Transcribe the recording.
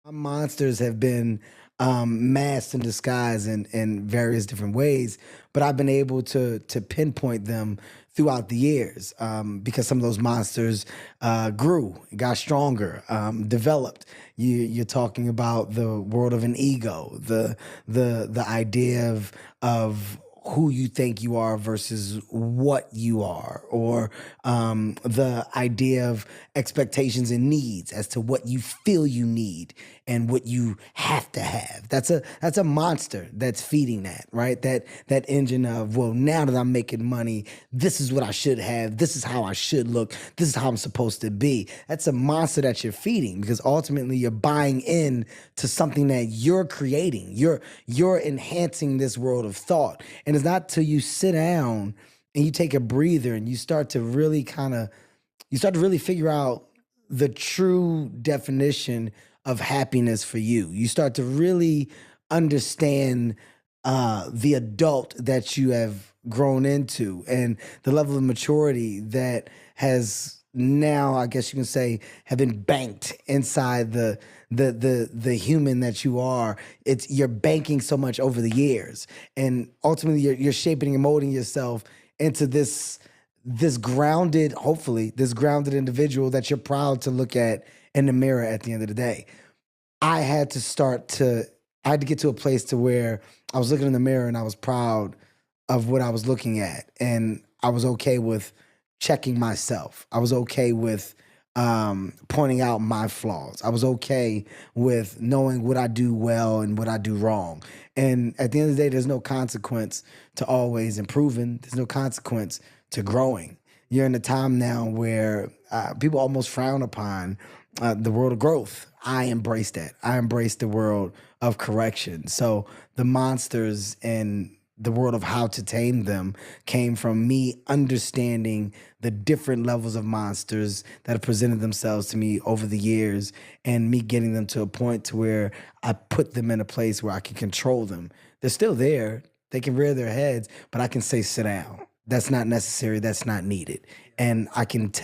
My monsters have been masked and disguised in various different ways, but I've been able to pinpoint them throughout the years because some of those monsters grew, got stronger, developed. You're talking about the world of an ego, the idea of who you think you are versus what you are, or the idea of expectations and needs as to what you feel you need and what you have to have. That's a monster that's feeding that, right? That engine of, well, now that I'm making money, this is what I should have. This is how I should look. This is how I'm supposed to be. That's a monster that you're feeding because ultimately you're buying in to something that you're creating. You're enhancing this world of thought. And it's not till you sit down and you take a breather and you start to really figure out the true definition of happiness for you. You start to really understand the adult that you have grown into and the level of maturity that has now, I guess you can say, have been banked inside the human that you are. It's You're banking so much over the years, and ultimately you're shaping and molding yourself into this grounded, hopefully, this grounded individual that you're proud to look at in the mirror at the end of the day. I had to start to, I had to get to a place to where I was looking in the mirror and I was proud of what I was looking at. And I was okay with checking myself. I was okay with pointing out my flaws. I was okay with knowing what I do well and what I do wrong. And at the end of the day, there's no consequence to always improving. There's no consequence to growing. You're in a time now where people almost frown upon the world of growth. I embrace that. I embrace the world of correction. So the monsters and the world of how to tame them came from me understanding the different levels of monsters that have presented themselves to me over the years, and me getting them to a point to where I put them in a place where I can control them. They're still there. They can rear their heads, but I can say sit down. That's not necessary. That's not needed. And I can tell